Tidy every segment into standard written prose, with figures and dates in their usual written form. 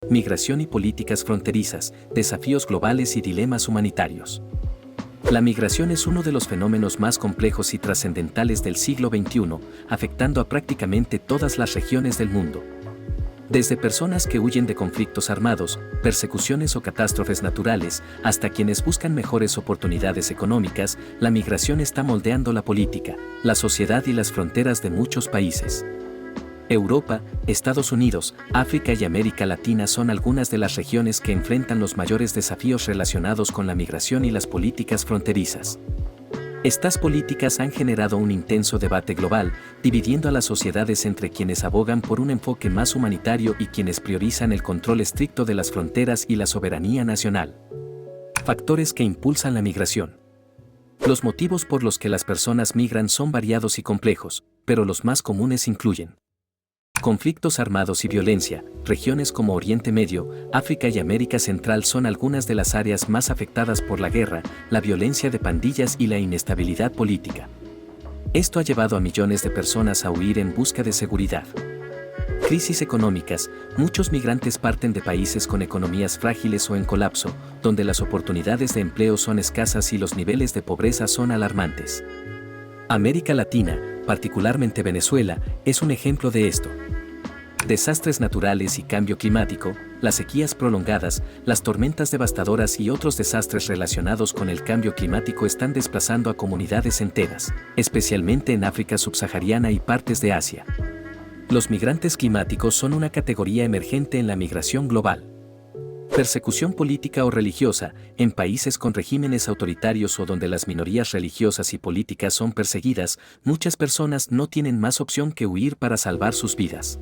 Migración y políticas fronterizas, desafíos globales y dilemas humanitarios. La migración es uno de los fenómenos más complejos y trascendentales del siglo XXI, afectando a prácticamente todas las regiones del mundo. Desde personas que huyen de conflictos armados, persecuciones o catástrofes naturales, hasta quienes buscan mejores oportunidades económicas, la migración está moldeando la política, la sociedad y las fronteras de muchos países. Europa, Estados Unidos, África y América Latina son algunas de las regiones que enfrentan los mayores desafíos relacionados con la migración y las políticas fronterizas. Estas políticas han generado un intenso debate global, dividiendo a las sociedades entre quienes abogan por un enfoque más humanitario y quienes priorizan el control estricto de las fronteras y la soberanía nacional. Factores que impulsan la migración. Los motivos por los que las personas migran son variados y complejos, pero los más comunes incluyen conflictos armados y violencia. Regiones como Oriente Medio, África y América Central son algunas de las áreas más afectadas por la guerra, la violencia de pandillas y la inestabilidad política. Esto ha llevado a millones de personas a huir en busca de seguridad. Crisis económicas. Muchos migrantes parten de países con economías frágiles o en colapso, donde las oportunidades de empleo son escasas y los niveles de pobreza son alarmantes. América Latina, particularmente Venezuela, es un ejemplo de esto. Desastres naturales y cambio climático, las sequías prolongadas, las tormentas devastadoras y otros desastres relacionados con el cambio climático están desplazando a comunidades enteras, especialmente en África subsahariana y partes de Asia. Los migrantes climáticos son una categoría emergente en la migración global. Persecución política o religiosa. En países con regímenes autoritarios o donde las minorías religiosas y políticas son perseguidas, muchas personas no tienen más opción que huir para salvar sus vidas.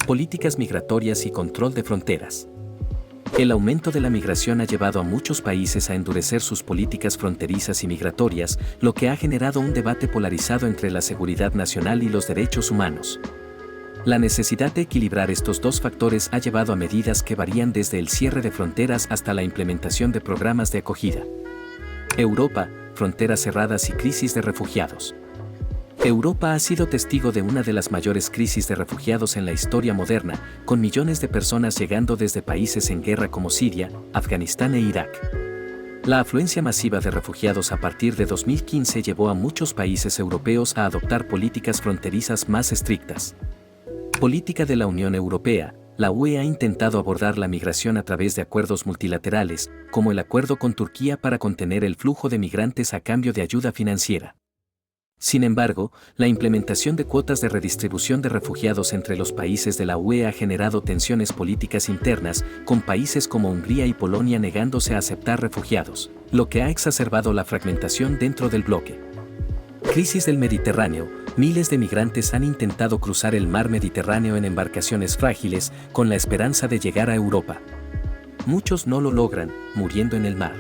Políticas migratorias y control de fronteras. El aumento de la migración ha llevado a muchos países a endurecer sus políticas fronterizas y migratorias, lo que ha generado un debate polarizado entre la seguridad nacional y los derechos humanos. La necesidad de equilibrar estos dos factores ha llevado a medidas que varían desde el cierre de fronteras hasta la implementación de programas de acogida. Europa, fronteras cerradas y crisis de refugiados. Europa ha sido testigo de una de las mayores crisis de refugiados en la historia moderna, con millones de personas llegando desde países en guerra como Siria, Afganistán e Irak. La afluencia masiva de refugiados a partir de 2015 llevó a muchos países europeos a adoptar políticas fronterizas más estrictas. Política de la Unión Europea. La UE ha intentado abordar la migración a través de acuerdos multilaterales, como el acuerdo con Turquía para contener el flujo de migrantes a cambio de ayuda financiera. Sin embargo, la implementación de cuotas de redistribución de refugiados entre los países de la UE ha generado tensiones políticas internas, con países como Hungría y Polonia negándose a aceptar refugiados, lo que ha exacerbado la fragmentación dentro del bloque. Crisis del Mediterráneo. Miles de migrantes han intentado cruzar el mar Mediterráneo en embarcaciones frágiles, con la esperanza de llegar a Europa. Muchos no lo logran, muriendo en el mar.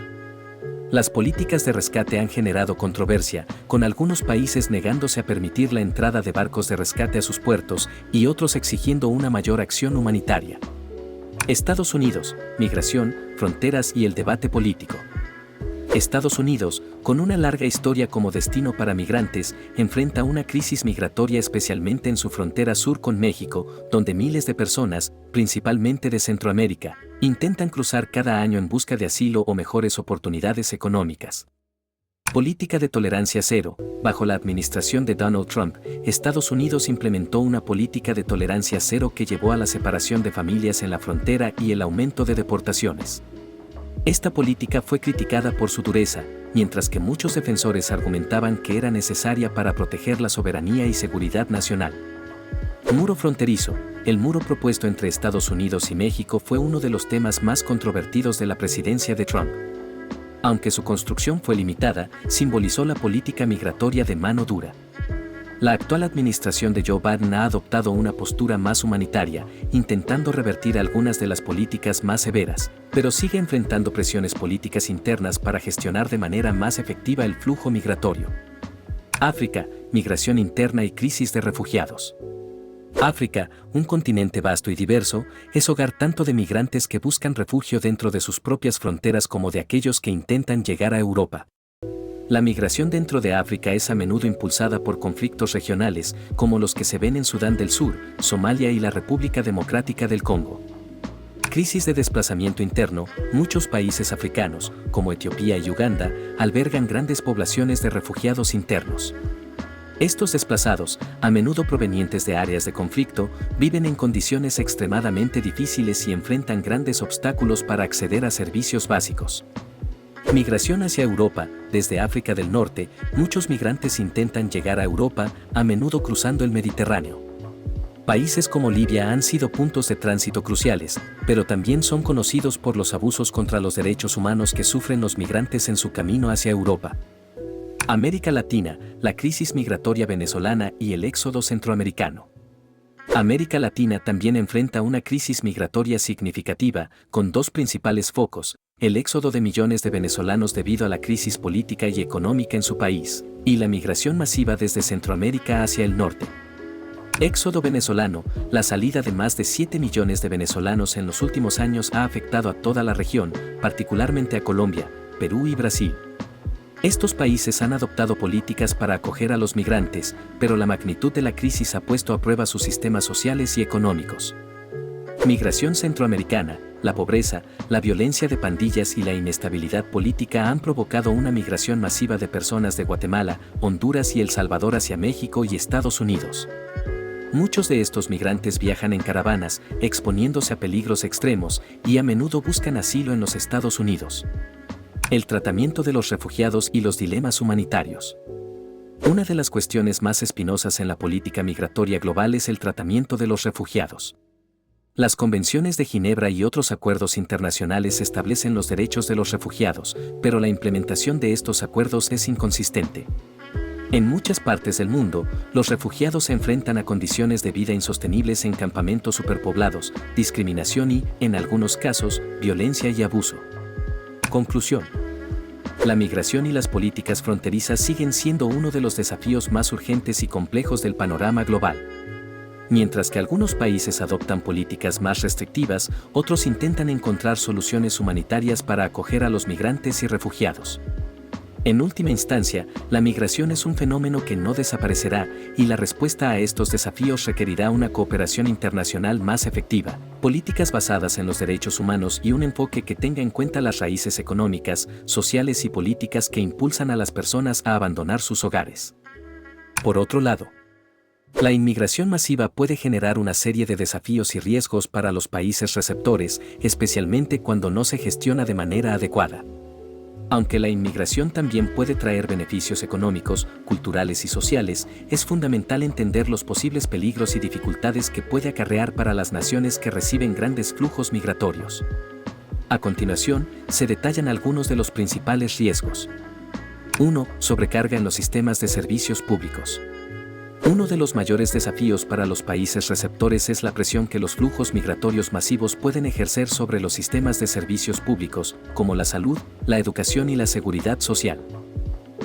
Las políticas de rescate han generado controversia, con algunos países negándose a permitir la entrada de barcos de rescate a sus puertos y otros exigiendo una mayor acción humanitaria. Estados Unidos, migración, fronteras y el debate político. Estados Unidos, con una larga historia como destino para migrantes, enfrenta una crisis migratoria especialmente en su frontera sur con México, donde miles de personas, principalmente de Centroamérica, intentan cruzar cada año en busca de asilo o mejores oportunidades económicas. Política de tolerancia cero. Bajo la administración de Donald Trump, Estados Unidos implementó una política de tolerancia cero que llevó a la separación de familias en la frontera y el aumento de deportaciones. Esta política fue criticada por su dureza, mientras que muchos defensores argumentaban que era necesaria para proteger la soberanía y seguridad nacional. Muro fronterizo. El muro propuesto entre Estados Unidos y México fue uno de los temas más controvertidos de la presidencia de Trump. Aunque su construcción fue limitada, simbolizó la política migratoria de mano dura. La actual administración de Joe Biden ha adoptado una postura más humanitaria, intentando revertir algunas de las políticas más severas, pero sigue enfrentando presiones políticas internas para gestionar de manera más efectiva el flujo migratorio. África, migración interna y crisis de refugiados. África, un continente vasto y diverso, es hogar tanto de migrantes que buscan refugio dentro de sus propias fronteras como de aquellos que intentan llegar a Europa. La migración dentro de África es a menudo impulsada por conflictos regionales, como los que se ven en Sudán del Sur, Somalia y la República Democrática del Congo. Crisis de desplazamiento interno. Muchos países africanos, como Etiopía y Uganda, albergan grandes poblaciones de refugiados internos. Estos desplazados, a menudo provenientes de áreas de conflicto, viven en condiciones extremadamente difíciles y enfrentan grandes obstáculos para acceder a servicios básicos. Migración hacia Europa. Desde África del Norte, muchos migrantes intentan llegar a Europa, a menudo cruzando el Mediterráneo. Países como Libia han sido puntos de tránsito cruciales, pero también son conocidos por los abusos contra los derechos humanos que sufren los migrantes en su camino hacia Europa. América Latina, la crisis migratoria venezolana y el éxodo centroamericano. América Latina también enfrenta una crisis migratoria significativa, con dos principales focos: el éxodo de millones de venezolanos debido a la crisis política y económica en su país, y la migración masiva desde Centroamérica hacia el norte. Éxodo venezolano. La salida de más de 7 millones de venezolanos en los últimos años ha afectado a toda la región, particularmente a Colombia, Perú y Brasil. Estos países han adoptado políticas para acoger a los migrantes, pero la magnitud de la crisis ha puesto a prueba sus sistemas sociales y económicos. Migración centroamericana. La pobreza, la violencia de pandillas y la inestabilidad política han provocado una migración masiva de personas de Guatemala, Honduras y El Salvador hacia México y Estados Unidos. Muchos de estos migrantes viajan en caravanas, exponiéndose a peligros extremos, y a menudo buscan asilo en los Estados Unidos. El tratamiento de los refugiados y los dilemas humanitarios. Una de las cuestiones más espinosas en la política migratoria global es el tratamiento de los refugiados. Las convenciones de Ginebra y otros acuerdos internacionales establecen los derechos de los refugiados, pero la implementación de estos acuerdos es inconsistente. En muchas partes del mundo, los refugiados se enfrentan a condiciones de vida insostenibles en campamentos superpoblados, discriminación y, en algunos casos, violencia y abuso. Conclusión. La migración y las políticas fronterizas siguen siendo uno de los desafíos más urgentes y complejos del panorama global. Mientras que algunos países adoptan políticas más restrictivas, otros intentan encontrar soluciones humanitarias para acoger a los migrantes y refugiados. En última instancia, la migración es un fenómeno que no desaparecerá, y la respuesta a estos desafíos requerirá una cooperación internacional más efectiva, políticas basadas en los derechos humanos y un enfoque que tenga en cuenta las raíces económicas, sociales y políticas que impulsan a las personas a abandonar sus hogares. Por otro lado, la inmigración masiva puede generar una serie de desafíos y riesgos para los países receptores, especialmente cuando no se gestiona de manera adecuada. Aunque la inmigración también puede traer beneficios económicos, culturales y sociales, es fundamental entender los posibles peligros y dificultades que puede acarrear para las naciones que reciben grandes flujos migratorios. A continuación, se detallan algunos de los principales riesgos. 1. Sobrecarga en los sistemas de servicios públicos. Uno de los mayores desafíos para los países receptores es la presión que los flujos migratorios masivos pueden ejercer sobre los sistemas de servicios públicos, como la salud, la educación y la seguridad social.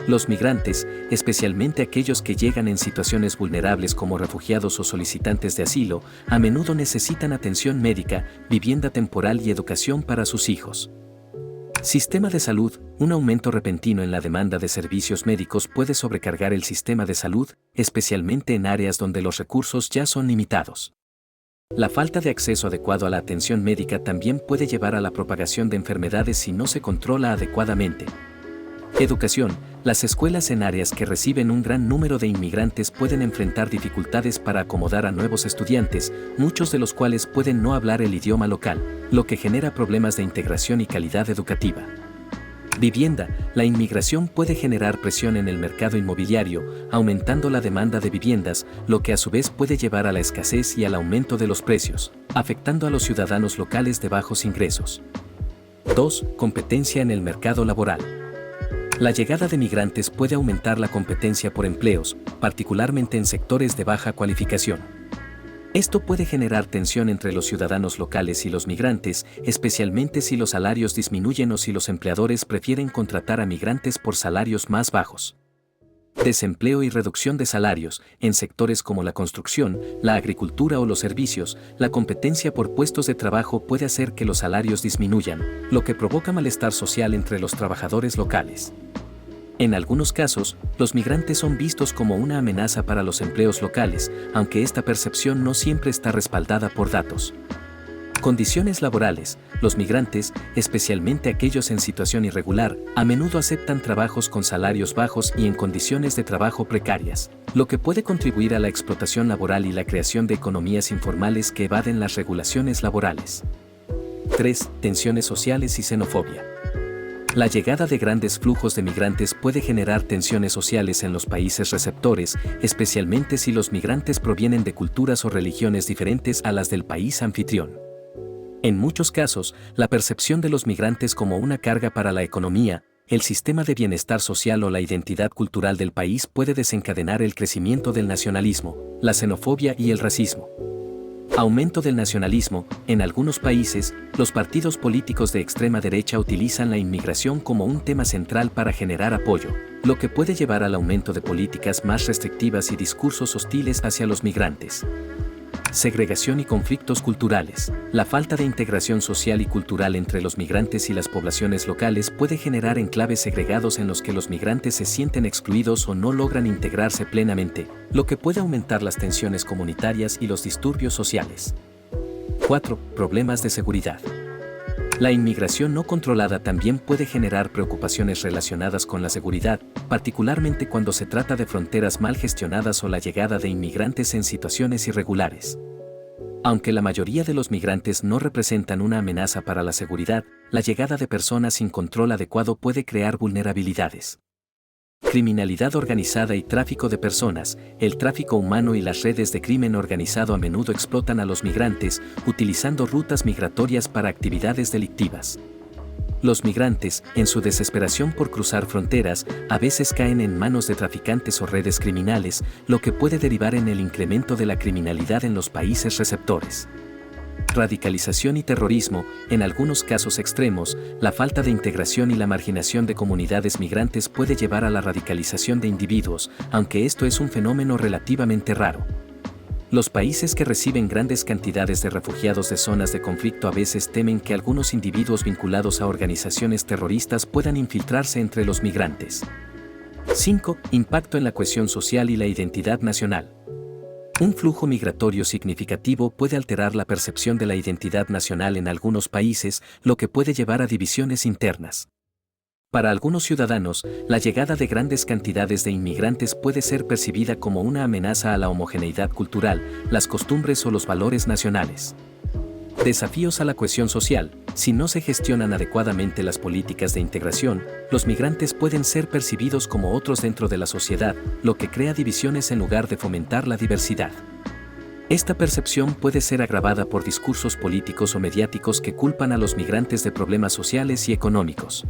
Los migrantes, especialmente aquellos que llegan en situaciones vulnerables como refugiados o solicitantes de asilo, a menudo necesitan atención médica, vivienda temporal y educación para sus hijos. Sistema de salud. Un aumento repentino en la demanda de servicios médicos puede sobrecargar el sistema de salud, especialmente en áreas donde los recursos ya son limitados. La falta de acceso adecuado a la atención médica también puede llevar a la propagación de enfermedades si no se controla adecuadamente. Educación. Las escuelas en áreas que reciben un gran número de inmigrantes pueden enfrentar dificultades para acomodar a nuevos estudiantes, muchos de los cuales pueden no hablar el idioma local, lo que genera problemas de integración y calidad educativa. Vivienda. La inmigración puede generar presión en el mercado inmobiliario, aumentando la demanda de viviendas, lo que a su vez puede llevar a la escasez y al aumento de los precios, afectando a los ciudadanos locales de bajos ingresos. 2. Competencia en el mercado laboral. La llegada de migrantes puede aumentar la competencia por empleos, particularmente en sectores de baja cualificación. Esto puede generar tensión entre los ciudadanos locales y los migrantes, especialmente si los salarios disminuyen o si los empleadores prefieren contratar a migrantes por salarios más bajos. Desempleo y reducción de salarios. En sectores como la construcción, la agricultura o los servicios, la competencia por puestos de trabajo puede hacer que los salarios disminuyan, lo que provoca malestar social entre los trabajadores locales. En algunos casos, los migrantes son vistos como una amenaza para los empleos locales, aunque esta percepción no siempre está respaldada por datos. Condiciones laborales. Los migrantes, especialmente aquellos en situación irregular, a menudo aceptan trabajos con salarios bajos y en condiciones de trabajo precarias, lo que puede contribuir a la explotación laboral y la creación de economías informales que evaden las regulaciones laborales. 3. Tensiones sociales y xenofobia. La llegada de grandes flujos de migrantes puede generar tensiones sociales en los países receptores, especialmente si los migrantes provienen de culturas o religiones diferentes a las del país anfitrión. En muchos casos, la percepción de los migrantes como una carga para la economía, el sistema de bienestar social o la identidad cultural del país puede desencadenar el crecimiento del nacionalismo, la xenofobia y el racismo. Aumento del nacionalismo. En algunos países, los partidos políticos de extrema derecha utilizan la inmigración como un tema central para generar apoyo, lo que puede llevar al aumento de políticas más restrictivas y discursos hostiles hacia los migrantes. Segregación y conflictos culturales. La falta de integración social y cultural entre los migrantes y las poblaciones locales puede generar enclaves segregados en los que los migrantes se sienten excluidos o no logran integrarse plenamente, lo que puede aumentar las tensiones comunitarias y los disturbios sociales. 4. Problemas de seguridad. La inmigración no controlada también puede generar preocupaciones relacionadas con la seguridad, particularmente cuando se trata de fronteras mal gestionadas o la llegada de inmigrantes en situaciones irregulares. Aunque la mayoría de los migrantes no representan una amenaza para la seguridad, la llegada de personas sin control adecuado puede crear vulnerabilidades. Criminalidad organizada y tráfico de personas. El tráfico humano y las redes de crimen organizado a menudo explotan a los migrantes, utilizando rutas migratorias para actividades delictivas. Los migrantes, en su desesperación por cruzar fronteras, a veces caen en manos de traficantes o redes criminales, lo que puede derivar en el incremento de la criminalidad en los países receptores. Radicalización y terrorismo. En algunos casos extremos, la falta de integración y la marginación de comunidades migrantes puede llevar a la radicalización de individuos, aunque esto es un fenómeno relativamente raro. Los países que reciben grandes cantidades de refugiados de zonas de conflicto a veces temen que algunos individuos vinculados a organizaciones terroristas puedan infiltrarse entre los migrantes. 5. Impacto en la cohesión social y la identidad nacional. Un flujo migratorio significativo puede alterar la percepción de la identidad nacional en algunos países, lo que puede llevar a divisiones internas. Para algunos ciudadanos, la llegada de grandes cantidades de inmigrantes puede ser percibida como una amenaza a la homogeneidad cultural, las costumbres o los valores nacionales. Desafíos a la cohesión social. Si no se gestionan adecuadamente las políticas de integración, los migrantes pueden ser percibidos como otros dentro de la sociedad, lo que crea divisiones en lugar de fomentar la diversidad. Esta percepción puede ser agravada por discursos políticos o mediáticos que culpan a los migrantes de problemas sociales y económicos.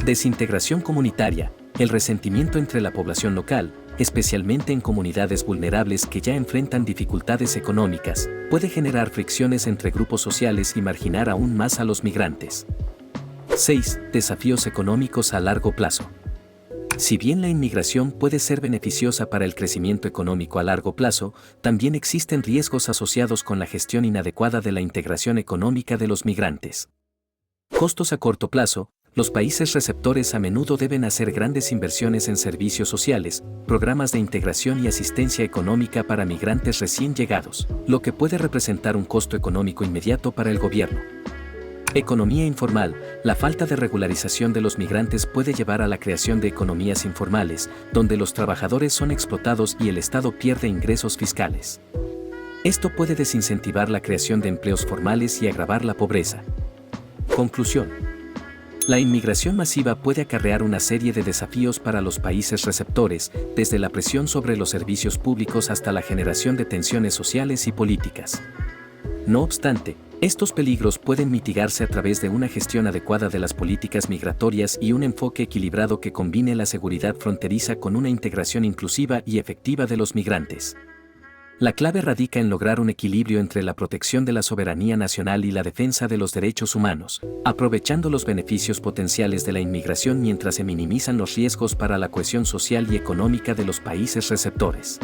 Desintegración comunitaria. El resentimiento entre la población local, especialmente en comunidades vulnerables que ya enfrentan dificultades económicas, puede generar fricciones entre grupos sociales y marginar aún más a los migrantes. 6. Desafíos económicos a largo plazo. Si bien la inmigración puede ser beneficiosa para el crecimiento económico a largo plazo, también existen riesgos asociados con la gestión inadecuada de la integración económica de los migrantes. Costos a corto plazo. Los países receptores a menudo deben hacer grandes inversiones en servicios sociales, programas de integración y asistencia económica para migrantes recién llegados, lo que puede representar un costo económico inmediato para el gobierno. Economía informal. La falta de regularización de los migrantes puede llevar a la creación de economías informales, donde los trabajadores son explotados y el Estado pierde ingresos fiscales. Esto puede desincentivar la creación de empleos formales y agravar la pobreza. Conclusión. La inmigración masiva puede acarrear una serie de desafíos para los países receptores, desde la presión sobre los servicios públicos hasta la generación de tensiones sociales y políticas. No obstante, estos peligros pueden mitigarse a través de una gestión adecuada de las políticas migratorias y un enfoque equilibrado que combine la seguridad fronteriza con una integración inclusiva y efectiva de los migrantes. La clave radica en lograr un equilibrio entre la protección de la soberanía nacional y la defensa de los derechos humanos, aprovechando los beneficios potenciales de la inmigración mientras se minimizan los riesgos para la cohesión social y económica de los países receptores.